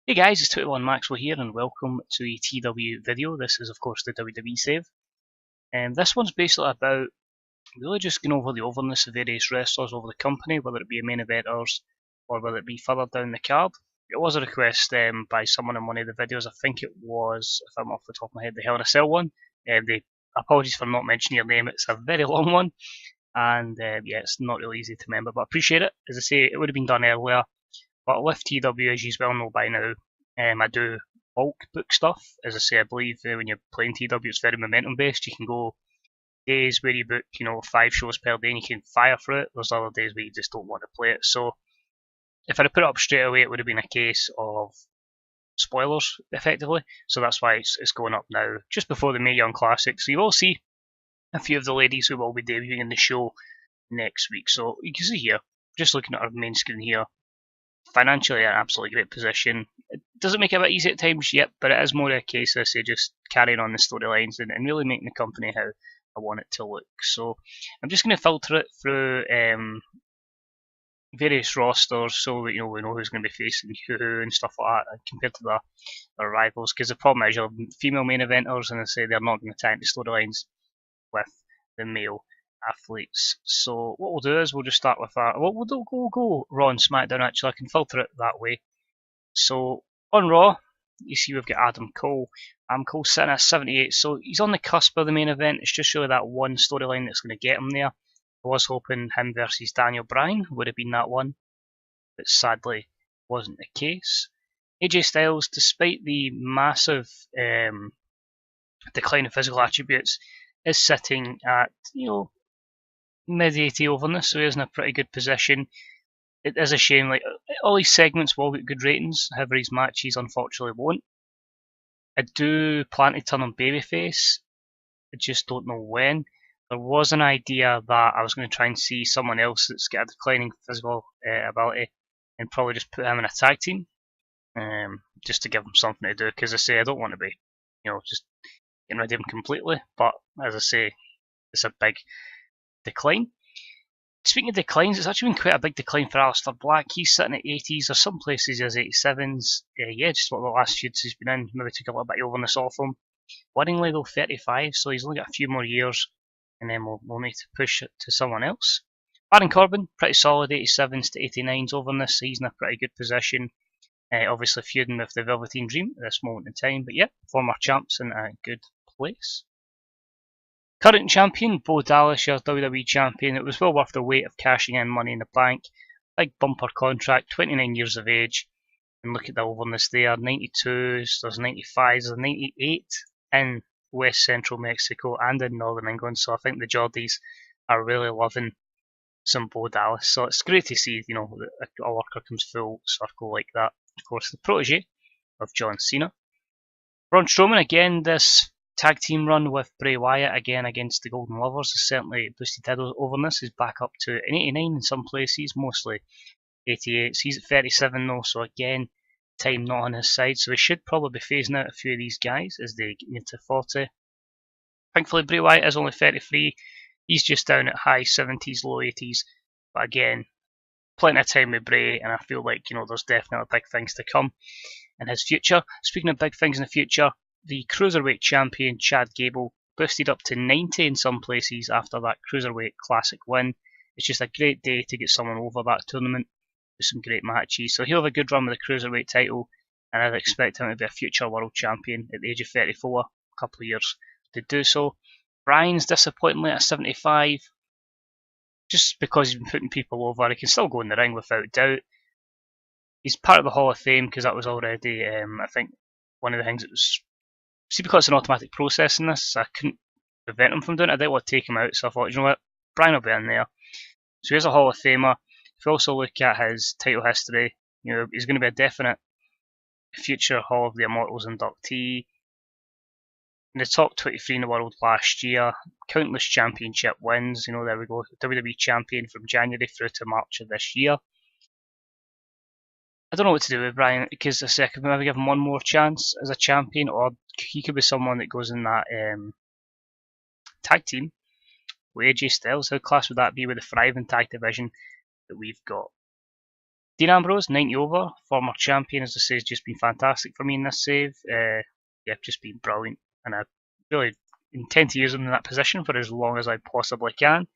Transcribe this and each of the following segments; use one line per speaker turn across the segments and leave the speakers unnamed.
Hey guys, it's 21 Maxwell here and welcome to a TEW video. This is of course the WWE save. And this one's basically about really just going over the overness of various wrestlers over the company, whether it be main eventers or whether it be further down the card. It was a request by someone in one of the videos. I think it was, if I'm off the top of my head, the Hell in a Cell one. Apologies for not mentioning your name, it's a very long one. And yeah, it's not really easy to remember, but I appreciate it. As I say, it would have been done earlier. But with TW, as you well know by now, I do bulk book stuff. As I say, I believe when you're playing TW, it's very momentum based. You can go days where you book, 5 shows per day and you can fire through it. There's other days where you just don't want to play it. So if I'd have put it up straight away, it would have been a case of spoilers, effectively. So that's why it's going up now, just before the Mae Young Classic. So you will see a few of the ladies who will be debuting in the show next week. So you can see here, just looking at our main screen here, financially an absolutely great position. It doesn't make it a bit easy at times yet, but it is more a case of say just carrying on the storylines and really making the company how I want it to look. So I'm just going to filter it through various rosters so that we know who's going to be facing who and stuff like that compared to their rivals. Because the problem is you're female main eventers, and I say they're not going to tie into storylines with the male athletes. So what we'll do is we'll just start with that. We'll go Raw and SmackDown actually. I can filter it that way. So on Raw, you see we've got Adam Cole. Adam Cole sitting at 78, so he's on the cusp of the main event. It's just really that one storyline that's going to get him there. I was hoping him versus Daniel Bryan would have been that one, but sadly wasn't the case. AJ Styles, despite the massive decline in physical attributes, is sitting at mid 80 overness, so he's in a pretty good position. It is a shame, like all these segments will get good ratings, however his matches unfortunately won't. I do plan to turn on babyface, I just don't know when. There was an idea that I was going to try and see someone else that's got a declining physical ability and probably just put him in a tag team, just to give him something to do, because I say I don't want to be, just getting rid of him completely, but as I say, it's a big decline. Speaking of declines, it's actually been quite a big decline for Aleister Black. He's sitting at 80s, or some places he has 87s. Yeah, just what the last feuds he's been in. Maybe took a little bit of overness off him. Winningly though, 35, so he's only got a few more years, and then we'll need to push it to someone else. Baron Corbin, pretty solid, 87s to 89s overness, so he's in a pretty good position. Obviously feuding with the Velveteen Dream at this moment in time, but yeah, former champs in a good place. Current champion, Bo Dallas, your WWE champion. It was well worth the wait of cashing in Money in the Bank. Big bumper contract, 29 years of age. And look at the overness there, 92s, there's 95s, there's 98 in West Central Mexico and in Northern England. So I think the Geordies are really loving some Bo Dallas. So it's great to see, a worker comes full circle like that. Of course, the protege of John Cena. Braun Strowman, again, this tag team run with Bray Wyatt again against the Golden Lovers has certainly boosted his overness. He's back up to an 89 in some places, mostly 88. He's at 37 though, so again, time not on his side. So we should probably be phasing out a few of these guys as they get into 40. Thankfully, Bray Wyatt is only 33. He's just down at high 70s, low 80s. But again, plenty of time with Bray, and I feel like there's definitely big things to come in his future. Speaking of big things in the future, the Cruiserweight champion Chad Gable boosted up to 90 in some places after that Cruiserweight Classic win. It's just a great day to get someone over that tournament with some great matches. So he'll have a good run with the Cruiserweight title, and I'd expect him to be a future world champion at the age of 34, a couple of years to do so. Bryan's disappointingly at 75, just because he's been putting people over. He can still go in the ring without doubt. He's part of the Hall of Fame because that was already, I think, one of the things that was. See, because it's an automatic process in this, I couldn't prevent him from doing it. I didn't want to take him out, so I thought, you know what, Bryan will be in there. So he's a Hall of Famer. If you also look at his title history, he's going to be a definite future Hall of the Immortals inductee. In the top 23 in the world last year, countless championship wins. There we go, WWE champion from January through to March of this year. I don't know what to do with Bryan because I could maybe give him one more chance as a champion, or he could be someone that goes in that tag team with AJ Styles. How class would that be with the thriving tag division that we've got? Dean Ambrose, 90 over, former champion, as I say, has just been fantastic for me in this save. Yeah, just been brilliant, and I really intend to use him in that position for as long as I possibly can.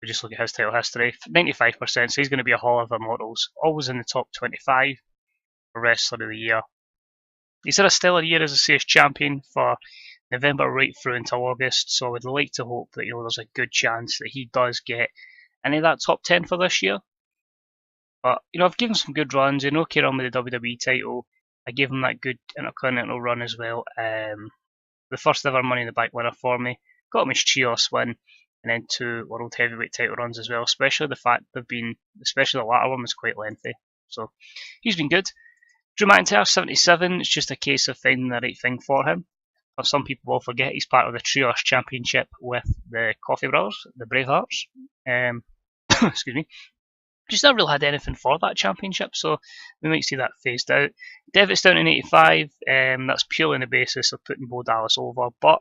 We just look at his title history, 95%, so he's going to be a Hall of Immortals, always in the top 25 for Wrestler of the Year. He's had a stellar year, as I say, as champion for November right through until August, so I would like to hope that there's a good chance that he does get any of that top 10 for this year. But I've given some good runs. Okay, run with the WWE title. I gave him that good Intercontinental run as well. The first ever Money in the Bank winner for me. Got him his Trios win, and then 2 World Heavyweight title runs as well. Especially the fact especially the latter one was quite lengthy. So he's been good. Drew McIntyre, 77. It's just a case of finding the right thing for him. But some people will forget he's part of the Trios Championship with the Coffee Brothers, the Bravehearts. Excuse me. Just never really had anything for that championship, so we might see that phased out. Devitt's down in 85. That's purely on the basis of putting Bo Dallas over, but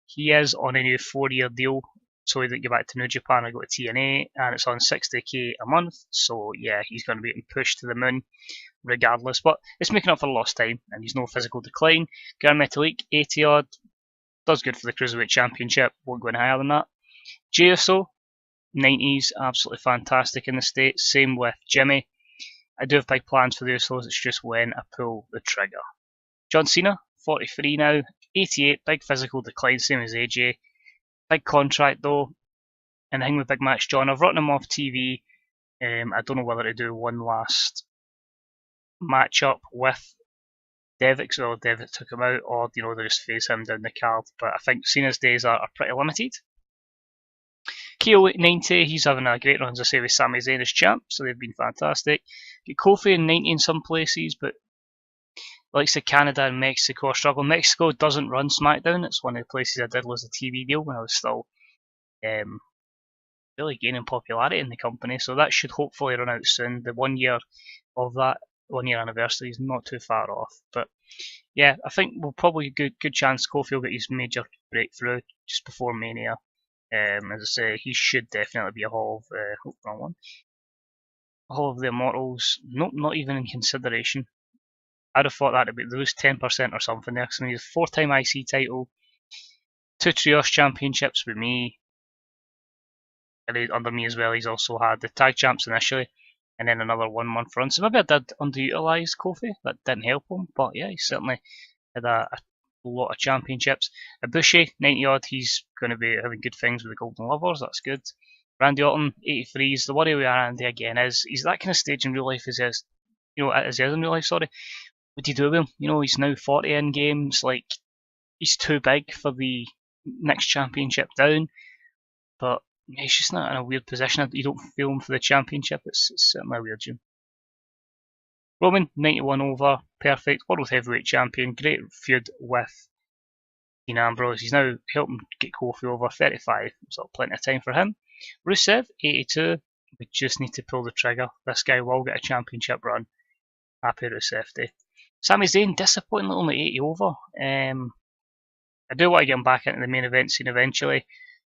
he is on a new 4-year deal, so he didn't go back to New Japan or go to TNA, and it's on 60k a month. So yeah, he's going to be getting pushed to the moon regardless, but it's making up for lost time, and he's no physical decline. Gran Metalik, 80 odd, does good for the Cruiserweight Championship, won't go any higher than that. JSO, 90s, absolutely fantastic in the States. Same with Jimmy. I do have big plans for the Usos, it's just when I pull the trigger. John Cena, 43 now, 88, big physical decline, same as AJ. Big contract though, and the thing with Big Match John, I've written him off TV. I don't know whether to do one last match up with Devitt, so Devitt took him out, or they just phase him down the card. But I think Cena's days are pretty limited. KO at 90, he's having a great run, as I say, with Sami Zayn as champ, so they've been fantastic. Get Kofi in 90 in some places, but likes of Canada and Mexico are struggling. Mexico doesn't run SmackDown, it's one of the places I did lose a TV deal when I was still really gaining popularity in the company, so that should hopefully run out soon. The 1 year of that 1 year anniversary is not too far off, but yeah, I think we'll probably good chance Kofi will get his major breakthrough just before Mania. As I say, he should definitely be a Hall of the Immortals. Nope, not even in consideration. I'd have thought that would be lose 10% or something there, because he's a 4-time IC title, 2 Trios Championships with me, and under me as well. He's also had the Tag Champs initially, and then another 1 month run. So maybe I did underutilise Kofi, that didn't help him, but yeah, he certainly had a lot of championships. Ibushi, 90 odd, he's going to be having good things with the Golden Lovers, that's good. Randy Orton, 83s. The worry with Randy again is he's that kind of stage in real life as he is, as he is in real life, sorry. What do you do with him? He's now 40 in games, like, he's too big for the next championship down, but he's just not in a weird position. You don't feel him for the championship, it's certainly a weird gym. Roman, 91 over, perfect, World Heavyweight Champion, great feud with Dean Ambrose. He's now helping get Kofi over, 35, so plenty of time for him. Rusev, 82, we just need to pull the trigger. This guy will get a championship run. Happy Rusev Day. Sami Zayn, disappointingly only 80 over. I do want to get him back into the main event scene eventually,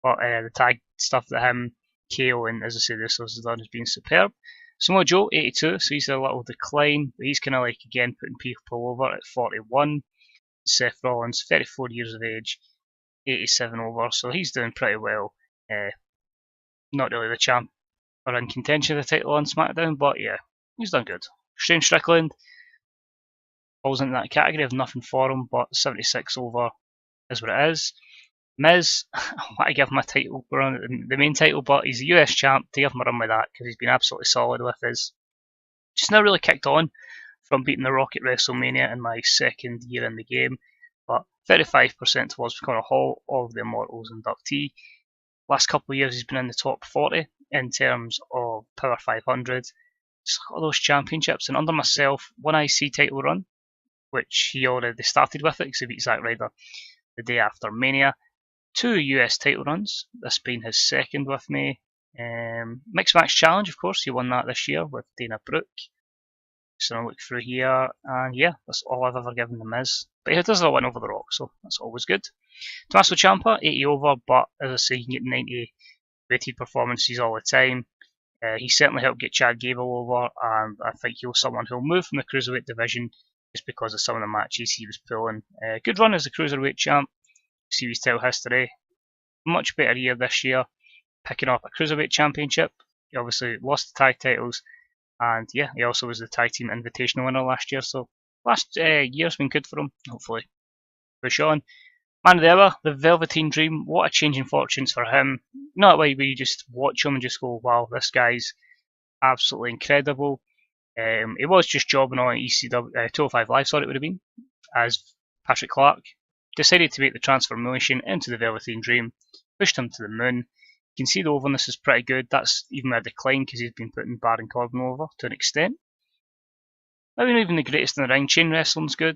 but the tag stuff that him, KO, and as I say, this has done has been superb. Samoa Joe, 82, so he's a little decline, but he's kind of again putting people over at 41. Seth Rollins, 34 years of age, 87 over, so he's doing pretty well. Not really the champ or in contention of the title on SmackDown, but yeah, he's done good. Shane Strickland falls into that category of nothing for him, but 76 over is what it is. Miz, I want to give him a title, the main title, but he's a US champ, to give him a run with that, because he's been absolutely solid with his. Just never really kicked on from beating The Rock at WrestleMania in my second year in the game, but 35% towards becoming a Hall of the Immortals inductee. Last couple of years he's been in the top 40 in terms of Power 500. Just got all those championships, and under myself, 1 IC title run, which he already started with it because he beat Zack Ryder the day after Mania. 2 US title runs, this being his second with me. Mixed Match Challenge, of course, he won that this year with Dana Brooke. So I'll look through here, and yeah, that's all I've ever given The Miz. But he does a win over The Rock, so that's always good. Tommaso Ciampa, 80 over, but as I say, you can get 90 rated performances all the time. He certainly helped get Chad Gable over, and I think he was someone who'll move from the Cruiserweight division just because of some of the matches he was pulling. Good run as the Cruiserweight champ. See his title history. Much better year this year, picking up a Cruiserweight Championship. He obviously lost the tag titles, and yeah, he also was the tag team invitational winner last year. So last year's been good for him. Hopefully, push on. Man of the hour, the Velveteen Dream. What a change in fortunes for him. Not like where you just watch him and just go, wow, this guy's absolutely incredible. He was just jobbing on ECW 205 Live, thought it would have been, as Patrick Clark. Decided to make the transformation into the Velveteen Dream, pushed him to the moon. You can see the overness is pretty good. That's even a decline because he's been putting Baron Corbin over to an extent. Maybe not even the greatest in the ring. Chain wrestling's good.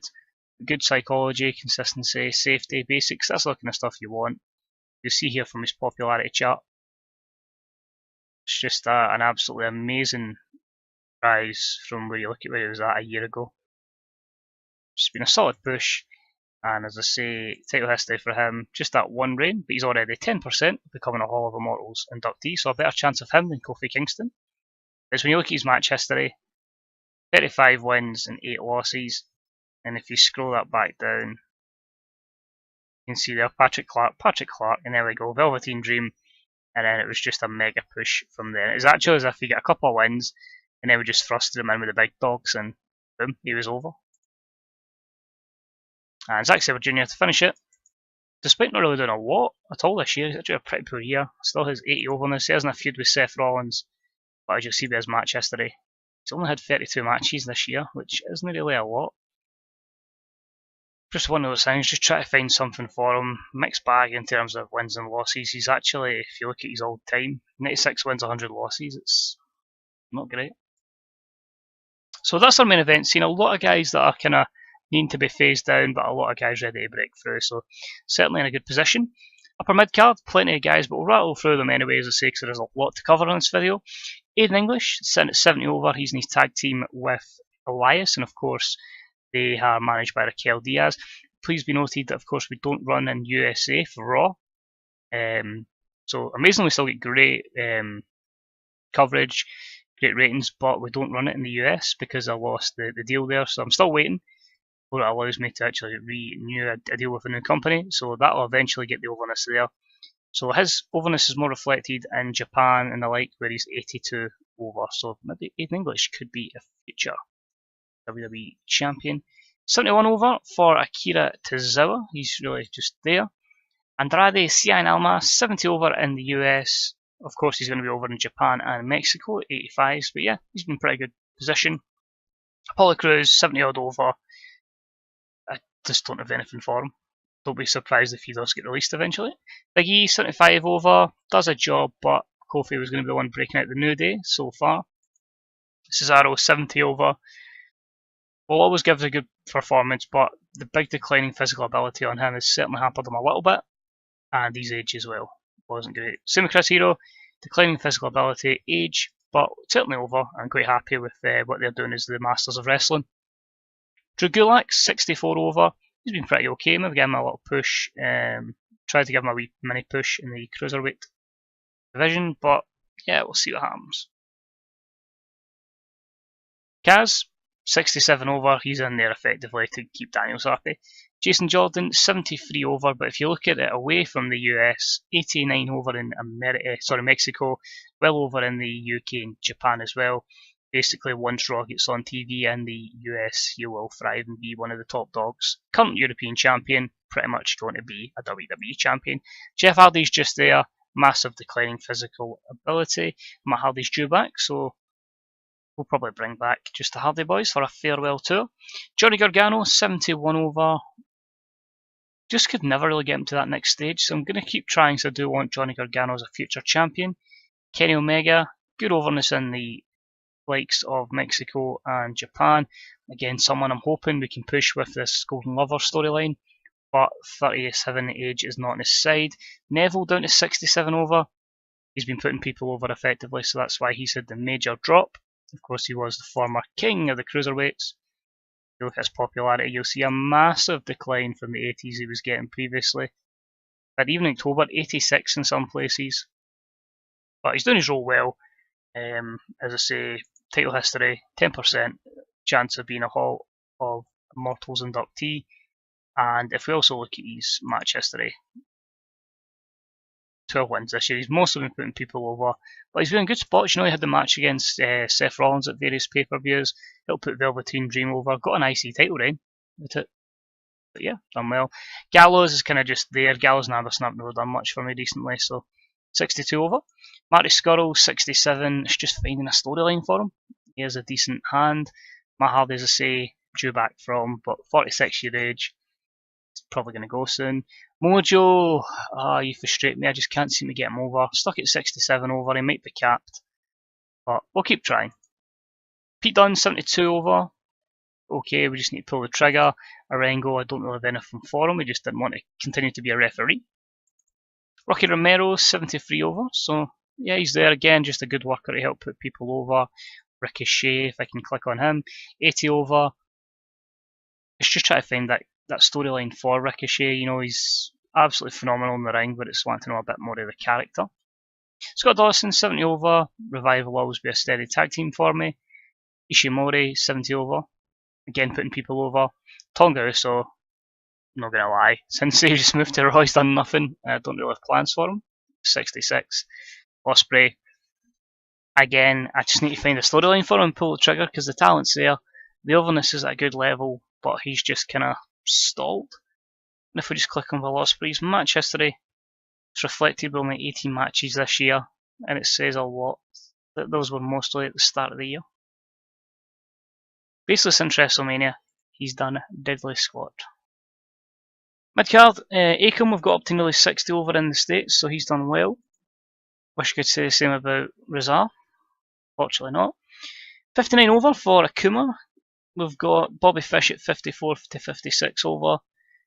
Good psychology, consistency, safety, basics. That's the kind of stuff you want. You'll see here from his popularity chart. It's just an absolutely amazing rise from where you look at where he was at a year ago. Just been a solid push. And as I say, title history for him, just that one reign, but he's already 10% becoming a Hall of Immortals inductee, so a better chance of him than Kofi Kingston. Because when you look at his match history, 35 wins and 8 losses, and if you scroll that back down, you can see there Patrick Clark, and there we go, Velveteen Dream, and then it was just a mega push from there. It's actually as if he got a couple of wins, and then we just thrusted him in with the big dogs, and boom, he was over. And Zack Sabre Jr. to finish it. Despite not really doing a lot at all this year, he's actually a pretty poor year. Still has 80 overness. He hasn't a feud with Seth Rollins, but as you'll see by his match history, he's only had 32 matches this year, which isn't really a lot. Just one of those things, just try to find something for him. Mixed bag in terms of wins and losses. He's actually, if you look at his old time, 96 wins, 100 losses. It's not great. So that's our main event. Seen a lot of guys that are kind of needing to be phased down, but a lot of guys ready to break through, so certainly in a good position. Upper mid card, plenty of guys, but we'll rattle through them anyway, as I say, because there's a lot to cover on this video. Aiden English, sitting at 70 over, he's in his tag team with Elias, and of course, they are managed by Raquel Diaz. Please be noted that, of course, we don't run in USA for Raw. So amazingly, we still get great coverage, great ratings, but we don't run it in the US because I lost the deal there, so I'm still waiting. It allows me to actually renew a deal with a new company, so that will eventually get the overness there. So his overness is more reflected in Japan and the like, where he's 82 over, so maybe Aiden English could be a future WWE champion. 71 over for Akira Tozawa, he's really just there. Andrade Cien Almas, 70 over in the US, of course he's going to be over in Japan and Mexico, 85s, but yeah, he's been in pretty good position. Apollo Crews, 70 odd over. I just don't have anything for him. Don't be surprised if he does get released eventually. Big E, 75 over, does a job, but Kofi was going to be the one breaking out the New Day so far. Cesaro, 70 over. Will always gives a good performance, but the big declining physical ability on him has certainly hampered him a little bit, and his age as well wasn't great. Same with Chris Hero, declining physical ability, age, but certainly over. I'm quite happy with what they're doing as the Masters of Wrestling. Drew Gulak, 64 over. He's been pretty okay. Maybe give him a little push. Tried to give him a wee mini push in the Cruiserweight division, but yeah, we'll see what happens. Kaz, 67 over. He's in there effectively to keep Daniels happy. Jason Jordan, 73 over, but if you look at it away from the US, 89 over in Mexico, well over in the UK and Japan as well. Basically, once Raw gets on TV in the US, he will thrive and be one of the top dogs. Current European champion, pretty much going to be a WWE champion. Jeff Hardy's just there, massive declining physical ability. Matt Hardy's due back, so we'll probably bring back just the Hardy Boys for a farewell tour. Johnny Gargano, 71 over. Just could never really get him to that next stage, so I'm going to keep trying, so I do want Johnny Gargano as a future champion. Kenny Omega, good overness in the likes of Mexico and Japan. Again, someone I'm hoping we can push with this Golden Lover storyline, but 37 age is not on his side. Neville down to 67 over. He's been putting people over effectively, so that's why he's had the major drop. Of course, he was the former king of the Cruiserweights. If you look at his popularity, you'll see a massive decline from the 80s he was getting previously. But even in October, 86 in some places. But he's doing his role well. As I say, title history, 10% chance of being a Hall of Immortals inductee. And if we also look at his match history, 12 wins this year. He's mostly been putting people over, but he's been in good spots. You know, he had the match against Seth Rollins at various pay-per-views. He'll put Velveteen Dream over. Got an IC title reign with it. But yeah, done well. Gallows is kind of just there. Gallows and Anderson haven't really done much for me recently, so 62 over. Marty Scurll, 67. It's just finding a storyline for him. He has a decent hand. Matt Hardy, as I say, due back from, but 46-year age. He's probably going to go soon. Mojo, you frustrate me. I just can't seem to get him over. Stuck at 67 over. He might be capped, but we'll keep trying. Pete Dunne, 72 over. Okay, we just need to pull the trigger. Arango, I don't really have anything for him. We just didn't want to continue to be a referee. Rocky Romero, 73 over. So, yeah, he's there again. Just a good worker to help put people over. Ricochet, if I can click on him. 80 over. It's just trying to find that storyline for Ricochet. You know, he's absolutely phenomenal in the ring, but it's wanting to know a bit more of the character. Scott Dawson, 70 over. Revival will always be a steady tag team for me. Ishimori, 70 over. Again, putting people over. Tonga Uso, I'm not going to lie. Since he just moved to Raw, he's done nothing. I don't really have plans for him. 66. Ospreay. Again, I just need to find a storyline for him and pull the trigger because the talent's there. The Overness is at a good level, but he's just kind of stalled. And if we just click on Will Ospreay's match history, it's reflected by only 18 matches this year, and it says a lot that those were mostly at the start of the year. Basically, since WrestleMania, he's done diddly squat. Midcard, Akam, we've got up to nearly 60 over in the States, so he's done well. Wish I could say the same about Razar. Fortunately not. 59 over for Akuma. We've got Bobby Fish at 54 to 56 over.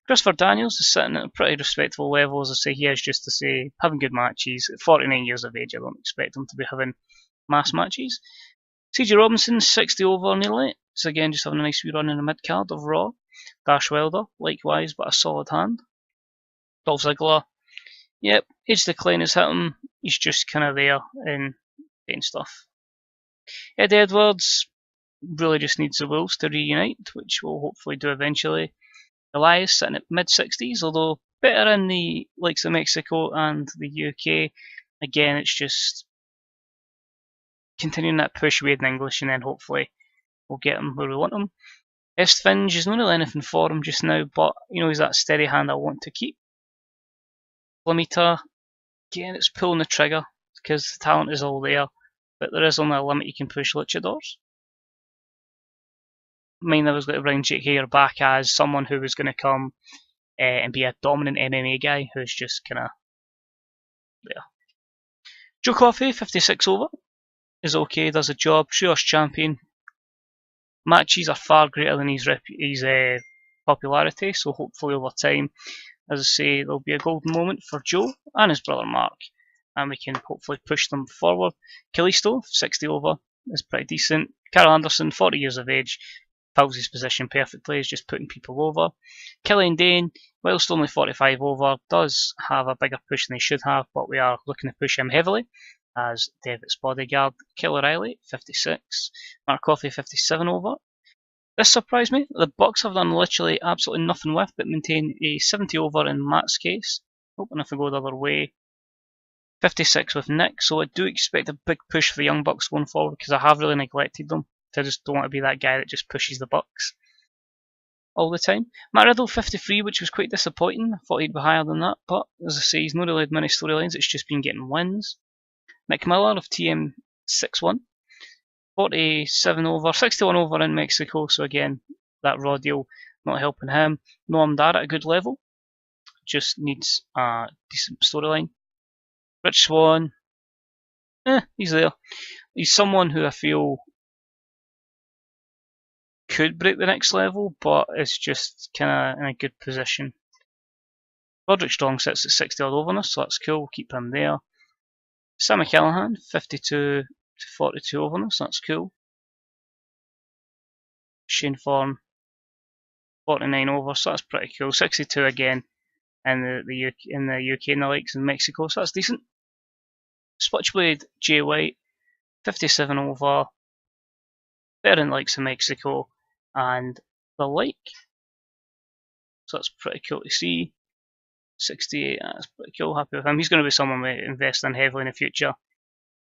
Christopher Daniels is sitting at a pretty respectable level, as I say. He is, just to say, having good matches. At 49 years of age, I don't expect him to be having mass matches. CJ Robinson, 60 over nearly. So again, just having a nice wee run in the mid-card of Raw. Dash Wilder, likewise, but a solid hand. Dolph Ziggler, yep, age decline has hit him. He's just kind of there and doing stuff. Eddie Edwards really just needs the Wolves to reunite, which we'll hopefully do eventually. Elias sitting at mid-60s, although better in the likes of Mexico and the UK. Again, it's just continuing that push with in English, and then hopefully we'll get him where we want him. Estfinge is not really anything for him just now, but you know, he's that steady hand I want to keep. Flamita, again, it's pulling the trigger because the talent is all there, but there is only a limit you can push luchadors. Mainly I was going to bring Jake Hager back as someone who was going to come and be a dominant MMA guy who's just kind of there. Joe Coffey, 56 over, is okay, does a job. Trios champion. Matches are far greater than his popularity, so hopefully over time, as I say, there'll be a golden moment for Joe and his brother Mark, and we can hopefully push them forward. Kalisto, 60 over, is pretty decent. Carl Anderson, 40 years of age, fills his position perfectly, is just putting people over. Killian Dane, whilst only 45 over, does have a bigger push than he should have, but we are looking to push him heavily as Devitt's bodyguard. Kyle O'Reilly, 56. Mark Coffey, 57 over. This surprised me. The Bucks have done literally absolutely nothing with, but maintain a 70 over in Matt's case. Hoping if we go the other way. 56 with Nick, so I do expect a big push for the Young Bucks going forward because I have really neglected them. I just don't want to be that guy that just pushes the Bucks all the time. Matt Riddle, 53, which was quite disappointing. I thought he'd be higher than that, but as I say, he's not really had many storylines, it's just been getting wins. Nick Miller of TM 6-1. 47 over, 61 over in Mexico, so again, that Raw deal not helping him. Noam Dar at a good level, just needs a decent storyline. Rich Swann, he's there. He's someone who I feel could break the next level, but is just kind of in a good position. Roderick Strong sits at 60 odd overness, so that's cool, we'll keep him there. Sami Callihan, 52 to 42 overness, that's cool. Shane Thorne, 49 over, so that's pretty cool. 62 again in the UK and the likes in Mexico, so that's decent. Switchblade Jay White, 57 over, better than likes of Mexico and the like. So that's pretty cool to see. 68, that's pretty cool, happy with him. He's going to be someone we invest in heavily in the future.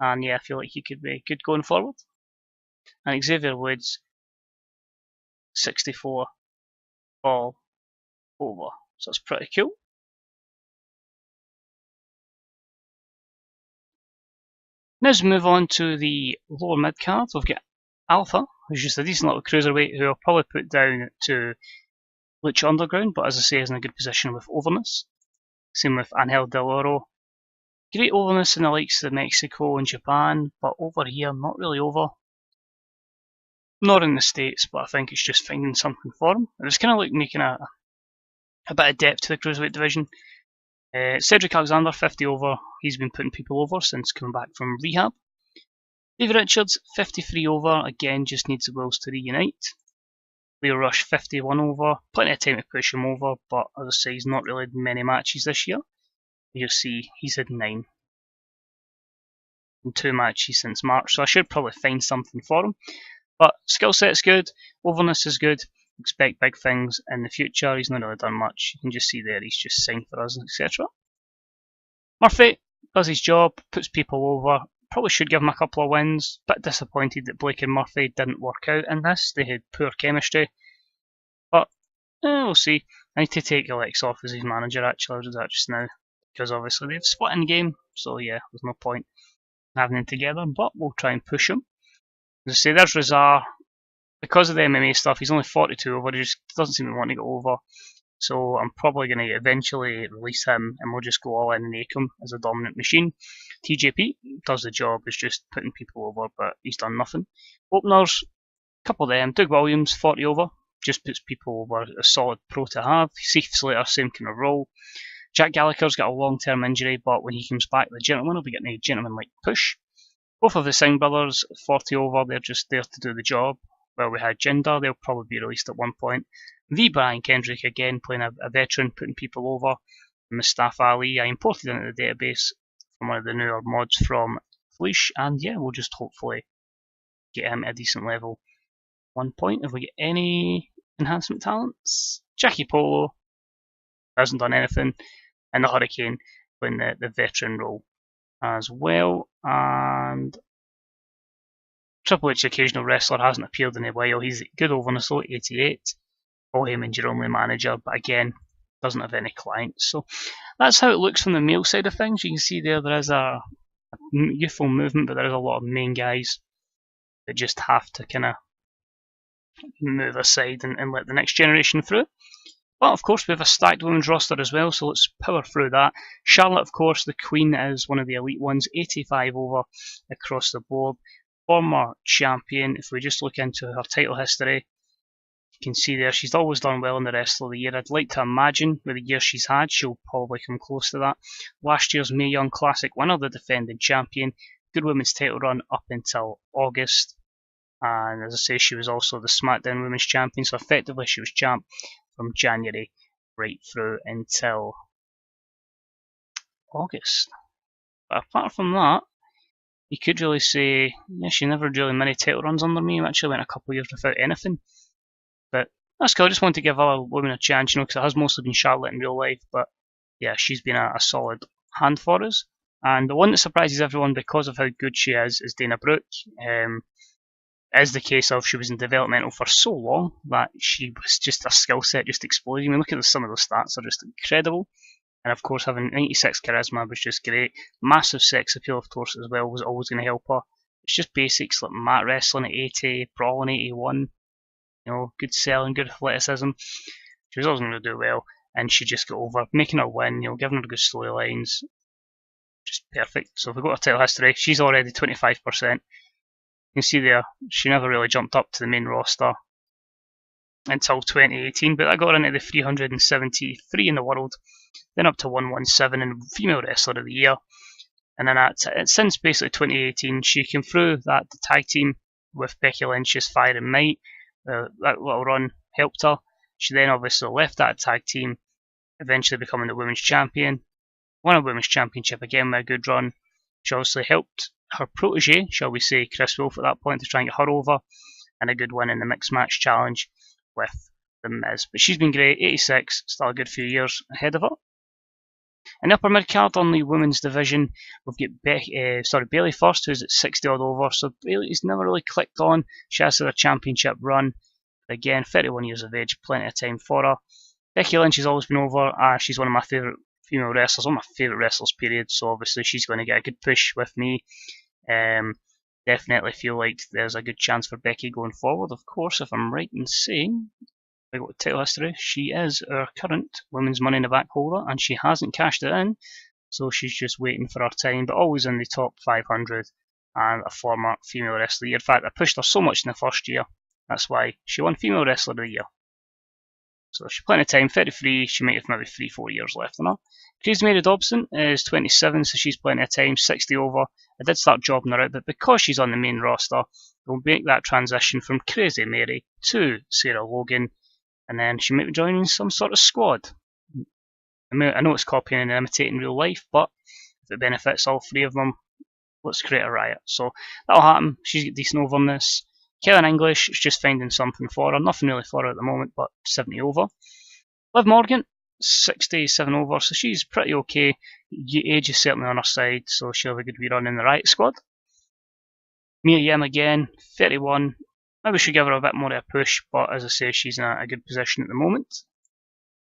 And yeah, I feel like he could be good going forward. And Xavier Woods, 64 all over. So that's pretty cool. Now let's move on to the lower mid card. We've got Alpha, who's just a decent little cruiserweight who I'll probably put down to Lucha Underground, but as I say, is in a good position with Overness. Same with Angel Del Oro. Great Overness in the likes of Mexico and Japan, but over here, not really over. Not in the States, but I think it's just finding something for him. It was kind of like making a bit of depth to the cruiserweight division. Cedric Alexander, 50 over. He's been putting people over since coming back from rehab. Dave Richards, 53 over. Again, just needs the wills to reunite. Leo Rush, 51 over. Plenty of time to push him over, but as I say, he's not really had many matches this year. You'll see he's had 9 in 2 matches since March, so I should probably find something for him. But skill set's good, Overness is good, expect big things in the future. He's not really done much. You can just see there he's just signed for us, etc. Murphy does his job, puts people over. Probably should give him a couple of wins. Bit disappointed that Blake and Murphy didn't work out in this. They had poor chemistry. But we'll see. I need to take Alex off as his manager actually. I'll do that just now. Because obviously they've split in game. So yeah, there's no point having them together. But we'll try and push them. As I say, there's Razar. Because of the MMA stuff, he's only 42 over. He just doesn't seem to want to go over. So I'm probably going to eventually release him and we'll just go all in and make him as a dominant machine. TJP does the job, is just putting people over, but he's done nothing. Openers, a couple of them. Doug Williams, 40 over, just puts people over, a solid pro to have. Heath Slater, same kind of role. Jack Gallagher's got a long-term injury, but when he comes back, the gentleman will be getting a gentleman-like push. Both of the Singh brothers, 40 over, they're just there to do the job. Well, we had Jinder, they'll probably be released at one point. V. Brian Kendrick again playing a veteran, putting people over. Mustafa Ali, I imported into the database from one of the newer mods from Fleesh, and yeah, we'll just hopefully get him at a decent level. 1 point. If we get any enhancement talents, Jackie Polo hasn't done anything, and the Hurricane playing the veteran role as well. And Triple H, occasional wrestler, hasn't appeared in a while. He's good Overness though, 88. Paul Heyman, your only manager, but again, doesn't have any clients. So that's how it looks from the male side of things. You can see there is a youthful movement, but there is a lot of main guys that just have to kind of move aside and let the next generation through. But of course, we have a stacked women's roster as well, so let's power through that. Charlotte, of course, the Queen, is one of the elite ones, 85 over across the board. Former champion, if we just look into her title history, you can see there she's always done well in the rest of the year. I'd like to imagine with the year she's had, she'll probably come close to that. Last year's Mae Young Classic winner, the defending champion. Good women's title run up until August. And as I say, she was also the SmackDown Women's Champion, so effectively she was champ from January right through until August. But apart from that, you could really say, yeah, she never had really many title runs under me. I actually went a couple of years without anything. But that's cool. I just wanted to give other women a chance, because it has mostly been Charlotte in real life. But yeah, she's been a solid hand for us. And the one that surprises everyone because of how good she is Dana Brooke. Is the case of she was in developmental for so long that she was just a skill set just exploding. I mean, look at some of those stats, are just incredible. And of course, having 96 charisma was just great. Massive sex appeal, of course, as well, was always going to help her. It's just basics like mat wrestling at 80, brawling 81. Good selling, good athleticism. She was always going to do well, and she just got over, making her win, giving her good storylines. Just perfect. So if we go to title history, she's already 25%. You can see there, she never really jumped up to the main roster until 2018, but that got her into the 373 in the world, then up to 117 in Female Wrestler of the Year. And then since basically 2018, she came through the tag team with Becky Lynch's Fire and Might. That little run helped her. She then obviously left that tag team, eventually becoming the Women's Champion. Won a Women's Championship again with a good run. She obviously helped her protege, shall we say, Chris Wolf at that point, to try and get her over, and a good win in the mixed match challenge with the Miz. But she's been great, 86, still a good few years ahead of her. In the upper mid card on the women's division, we've got Bayley first, who's at 60 odd over. So Bayley's never really clicked on. She has had a championship run. Again, 31 years of age, plenty of time for her. Becky Lynch has always been over. She's one of my favourite female wrestlers, one of my favourite wrestlers, period. So obviously she's going to get a good push with me. Definitely feel like there's a good chance for Becky going forward. Of course, if I'm right in saying, I got title history, she is our current Women's Money in the Bank holder, and she hasn't cashed it in, so she's just waiting for her time, but always in the top 500 and a former female wrestler of the year. In fact, I pushed her so much in the first year, that's why she won Female Wrestler of the Year. So she's plenty of time, 33, she might have maybe 3-4 years left on her. Crazy Mary Dobson is 27, so she's plenty of time, 60 over. I did start jobbing her out, but because she's on the main roster, we'll make that transition from Crazy Mary to Sarah Logan, and then she might be joining some sort of squad. I know it's copying and imitating real life, but if it benefits all three of them, let's create a riot. So that'll happen. She's got decent overness. Kellen English is just finding something for her. Nothing really for her at the moment, but 70 over. Liv Morgan, 67 over, so she's pretty okay. Age is certainly on her side, so she'll have a good wee run in the riot squad. Mia Yim again, 31. Maybe we should give her a bit more of a push, but as I say, she's in a good position at the moment.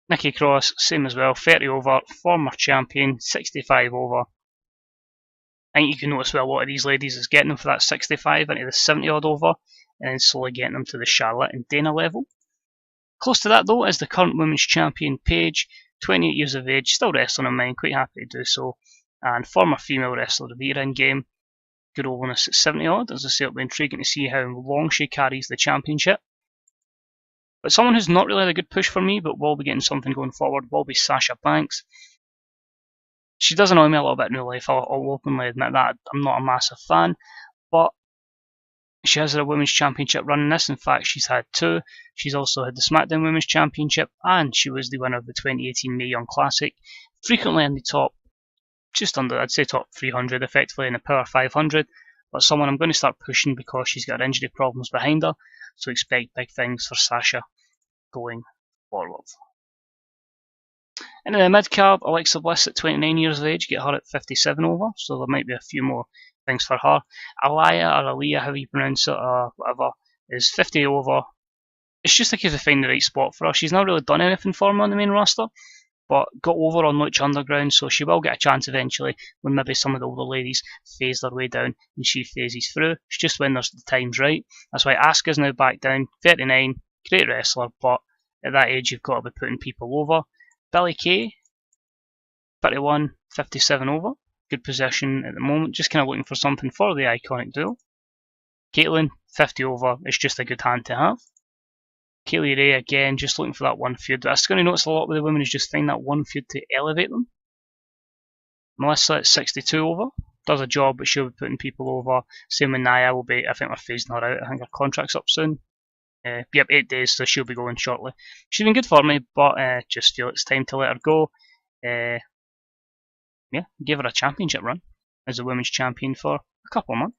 Nikki Cross, same as well, 30 over, former champion, 65 over. I think you can notice well a lot of these ladies is getting them for that 65 into the 70 odd over, and then slowly getting them to the Charlotte and Dana level. Close to that though is the current women's champion Paige, 28 years of age, still wrestling on mine, quite happy to do so, and former female wrestler of the year in game. Good overness at 70 odd. As I say, it'll be intriguing to see how long she carries the championship. But someone who's not really had a good push for me, but will be getting something going forward, will be Sasha Banks. She does annoy me a little bit in real life, I'll openly admit that. I'm not a massive fan, but she has had a women's championship run in this. In fact, she's had two. She's also had the SmackDown Women's Championship, and she was the winner of the 2018 Mae Young Classic. Frequently in the top, just under, I'd say top 300, effectively in the Power 500, but someone I'm going to start pushing because she's got injury problems behind her, so expect big things for Sasha going forward. And in the mid-card, Alexa Bliss at 29 years of age, get her at 57 over, so there might be a few more things for her. Aliyah, or Aliyah, however you pronounce it, or whatever, is 50 over. It's just a case of finding the right spot for her. She's not really done anything for me on the main roster, but got over on Lucha Underground, so she will get a chance eventually when maybe some of the older ladies phase their way down and she phases through. It's just when there's the time's right. That's why Asuka's now back down, 39, great wrestler, but at that age you've got to be putting people over. Billie Kay, 31, 57 over, good position at the moment, just kind of looking for something for the iconic duel. Caitlyn, 50 over, it's just a good hand to have. Kaylee Ray, again, just looking for that one feud. I was going to notice a lot with the women is just find that one feud to elevate them. Melissa at 62 over, does a job, but she'll be putting people over. Same with Nia, will be, I think we're phasing her out. I think her contract's up soon. Yep, 8 days, so she'll be going shortly. She's been good for me, but just feel it's time to let her go. Yeah, give her a championship run as a women's champion for a couple of months.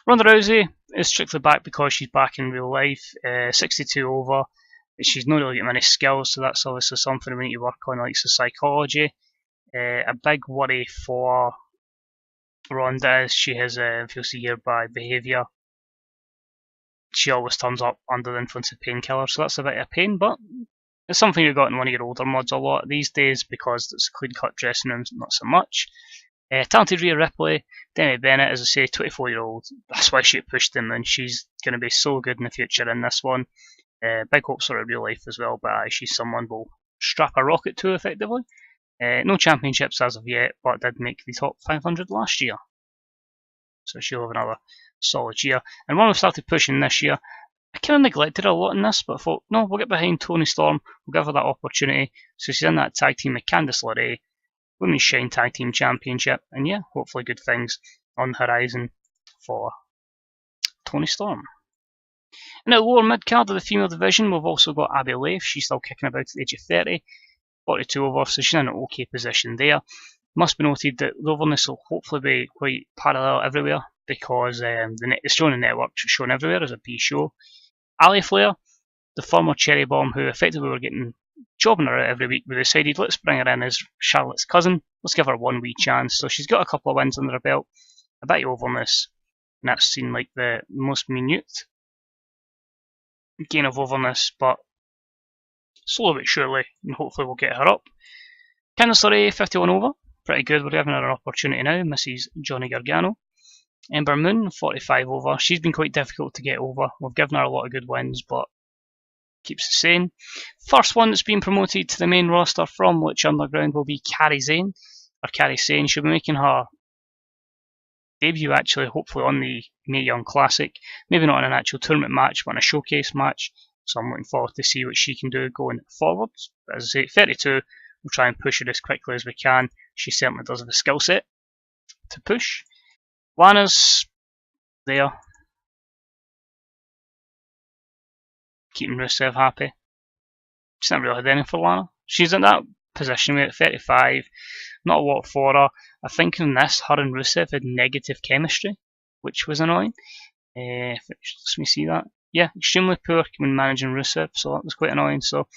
Ronda Rousey is strictly back because she's back in real life, 62 over. She's not really got many skills, so that's obviously something we need to work on, like the psychology. A big worry for Ronda is she has feels a year by behaviour. She always turns up under the influence of painkillers, so that's a bit of a pain, but it's something you got in one of your older mods a lot these days because it's clean-cut dressing rooms, not so much. Talented Rhea Ripley, Demi Bennett, as I say, 24-year-old. That's why she pushed him, and she's going to be so good in the future in this one. Big hopes for her real life as well, but she's someone we'll strap a rocket to effectively. No championships as of yet, but did make the top 500 last year. So she'll have another solid year. And when we started pushing this year, I kind of neglected her a lot in this, but I thought, no, we'll get behind Toni Storm, we'll give her that opportunity. So she's in that tag team with Candice LeRae, Women's Shine Tag Team Championship, and yeah, hopefully good things on the horizon for Toni Storm. In the lower mid card of the female division, we've also got Abby Leif. She's still kicking about at the age of 30, 42 over, so she's in an okay position there. Must be noted that the Overness will hopefully be quite parallel everywhere, because it's shown on the network, it's shown everywhere as a B show. Ali Flair, the former cherry bomb who effectively were getting jobbing her out every week, we decided let's bring her in as Charlotte's cousin, let's give her one wee chance. So she's got a couple of wins under her belt, a bit of Overness, and that's seemed like the most minute gain of Overness, but slowly but surely, and hopefully we'll get her up. Candice LeRae, 51 over, pretty good, we're giving her an opportunity now, Mrs. Johnny Gargano. Ember Moon, 45 over, she's been quite difficult to get over, we've given her a lot of good wins, but keeps the same. First one that's been promoted to the main roster from Lucha Underground will be Kairi Sane. She'll be making her debut actually, hopefully on the Mae Young Classic. Maybe not in an actual tournament match, but in a showcase match. So I'm looking forward to see what she can do going forwards. But as I say, 32, we'll try and push her as quickly as we can. She certainly does have a skill set to push. Lana's there. Keeping Rusev happy. She's not really had anything for Lana. She's in that position at 35. Not a lot for her. I think in this, her and Rusev had negative chemistry, which was annoying. Let me see that. Yeah, extremely poor when managing Rusev, so that was quite annoying. So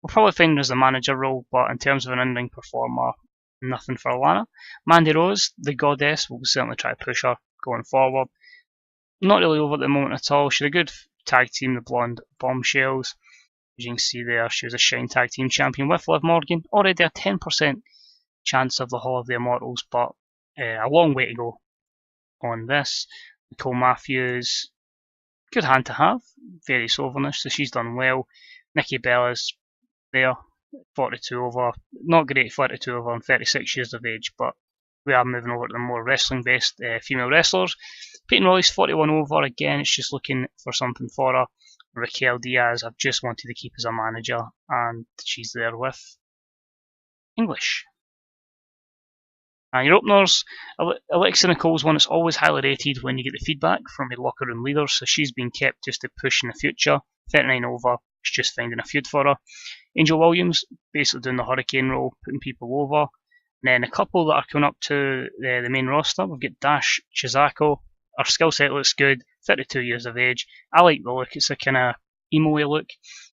we'll probably find her as a manager role, but in terms of an in-ring performer, nothing for Lana. Mandy Rose, the goddess, will certainly try to push her going forward. Not really over at the moment at all. She had a good tag team, the Blonde Bombshells. As you can see there, she was a Shine Tag Team Champion with Liv Morgan. Already a 10% chance of the Hall of the Immortals, but a long way to go on this. Nicole Matthews, good hand to have. Very Overness, so she's done well. Nikki Bella's there, 42 over. Not great 42 over and 36 years of age, but we are moving over to the more wrestling-based female wrestlers. Peyton Royce, 41 over. Again, it's just looking for something for her. Raquel Diaz, I've just wanted to keep as a manager, and she's there with English. And your openers, Alexa Nicole's one that's always highly rated when you get the feedback from your locker room leaders, so she's been kept just to push in the future. 39 over, it's just finding a feud for her. Angel Williams, basically doing the hurricane role, putting people over. And then a couple that are coming up to the main roster, we've got Dash Chizako. Her skill set looks good, 32 years of age. I like the look, it's a kind of emo-y look,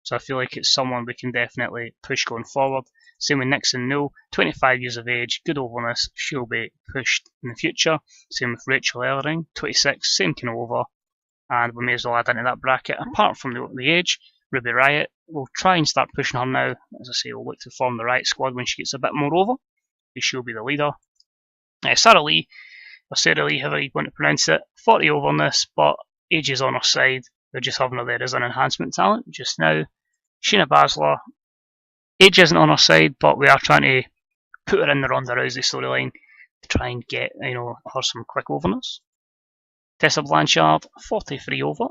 so I feel like it's someone we can definitely push going forward. Same with Nixon No, 25 years of age, good Overness, she'll be pushed in the future. Same with Rachel Ellering, 26, same kind of over, and we may as well add into that bracket. Apart from the age, Ruby Riott, we'll try and start pushing her now. As I say, we'll look to form the Riott squad when she gets a bit more over. She'll be the leader. Sarah Lee, however you want to pronounce it, 40 Overness, but age is on her side. They're just having her there as an enhancement talent just now. Shayna Baszler, age isn't on her side, but we are trying to put her in the Ronda Rousey storyline to try and get her some quick Overness. Tessa Blanchard, 43 over.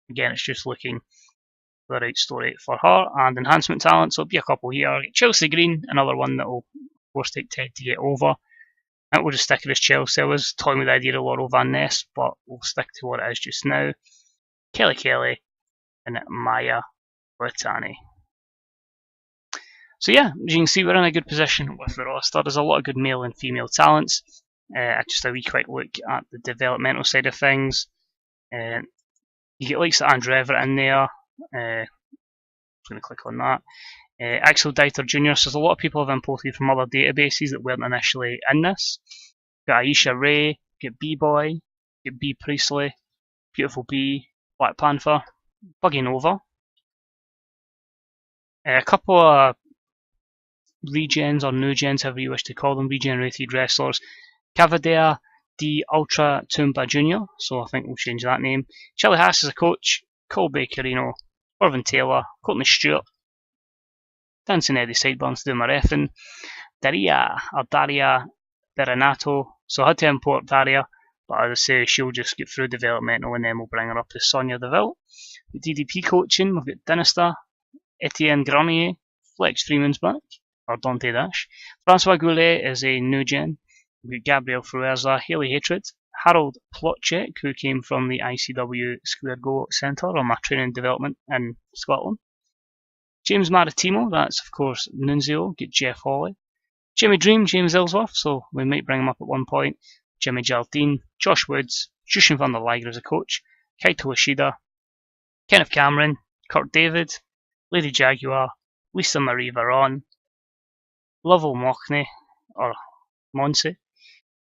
Again, it's just looking for the right story for her and enhancement talent, so it'll be a couple here. Chelsea Green, another one that will of course take Ted to get over. I think we'll just stick with this Chelsea. I was toying with the idea of Laurel Van Ness, but we'll stick to what it is just now. Kelly and Maya Litani. So yeah, as you can see, we're in a good position with the roster. There's a lot of good male and female talents. Just a wee quick look at the developmental side of things. You get likes of Andrew Everett in there. I'm going to click on that. Axel Dieter Jr. So there's a lot of people have imported from other databases that weren't initially in this. Got Aisha Ray, get B-Boy, get B Priestley, Beautiful B, Black Panther, Buggy Nova. A couple of regens or new gens, however you wish to call them, regenerated wrestlers. Cavadea D Ultra Tumba Jr. So I think we'll change that name. Charlie Haas as a coach, Cole Bakerino, Irvin Taylor, Courtney Stewart, Dancing Eddie Sideburns doing my reffing, Daria Beranato. So I had to import Daria, but as I say, she'll just get through developmental and then we'll bring her up to Sonia Deville. The DDP coaching, we've got Dinister, Etienne Grenier, Flex Freeman's back, or Dante Dash. Francois Goulet is a new gen. We've got Gabriel Fruerza, Haley Hatred, Harold Plotchek, who came from the ICW Square Go Centre on my training development in Scotland. James Maritimo, that's of course Nunzio, get Jeff Hawley. Jimmy Dream, James Ellsworth, so we might bring him up at one point. Jimmy Jardine, Josh Woods, Jushin Van der Liger as a coach, Kaito Ishida, Kenneth Cameron, Kurt David, Lady Jaguar, Lisa Marie Varon, Lovell Mockney, or Monse,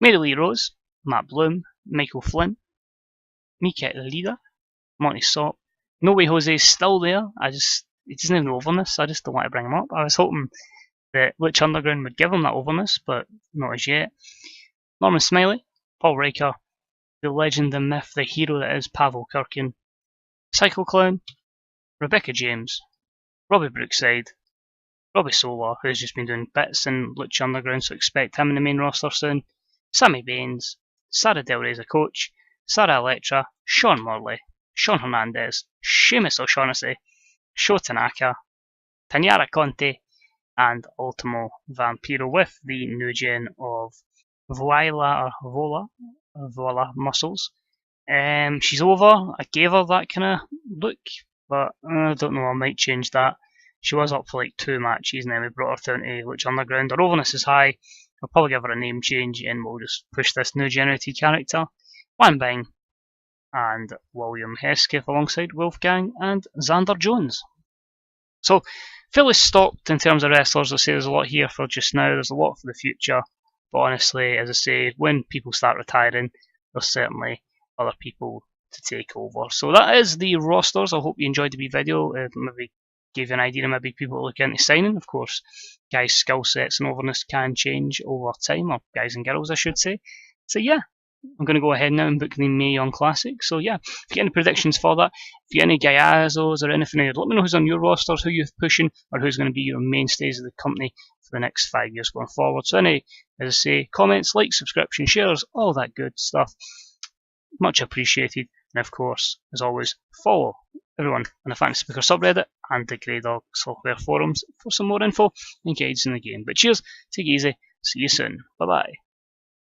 Mary Lee Rose, Matt Bloom, Michael Flynn, Mika Lida, Monty Sop. No Way Jose's still there. He doesn't have no overness. I just don't want to bring him up. I was hoping that Lucha Underground would give him that overness, but not as yet. Norman Smiley, Paul Riker, the legend, the myth, the hero that is Pavel Kirkin, Psycho Clown, Rebecca James, Robbie Brookside, Robbie Sola, who's just been doing bits in Lucha Underground, so expect him in the main roster soon, Sammy Baines, Sarah Del Rey as a coach, Sarah Electra, Sean Morley, Sean Hernandez, Sheamus O'Shaughnessy, Sho Tanaka, Tanyara Conte, and Ultimo Vampiro with the new gen of Voila Muscles. She's over. I gave her that kind of look, but I don't know, I might change that. She was up for like 2 matches and then we brought her down to Lucha Underground. Her overness is high. I'll probably give her a name change and we'll just push this new generated character. Wang Bing and William Hesketh alongside Wolfgang and Xander Jones. So, fairly stocked in terms of wrestlers. I say there's a lot here for just now, there's a lot for the future. But honestly, as I say, when people start retiring, there's certainly other people to take over. So that is the rosters. I hope you enjoyed the wee video. Maybe gave you an idea of maybe people look into signing. Of course, guys' skill sets and overness can change over time, or guys and girls, I should say. So yeah, I'm going to go ahead now and book the Mae Young Classic. So yeah, if you get any predictions for that, if you get any Gallianos or anything, let me know who's on your rosters, who you're pushing, or who's going to be your mainstays of the company for the next 5 years going forward. So any, as I say, comments, likes, subscription, shares, all that good stuff. Much appreciated. And of course, as always, follow everyone on the Fantasy Speaker subreddit and the Grey Dog Software forums for some more info and guides in the game. But cheers, take it easy, see you soon, bye bye.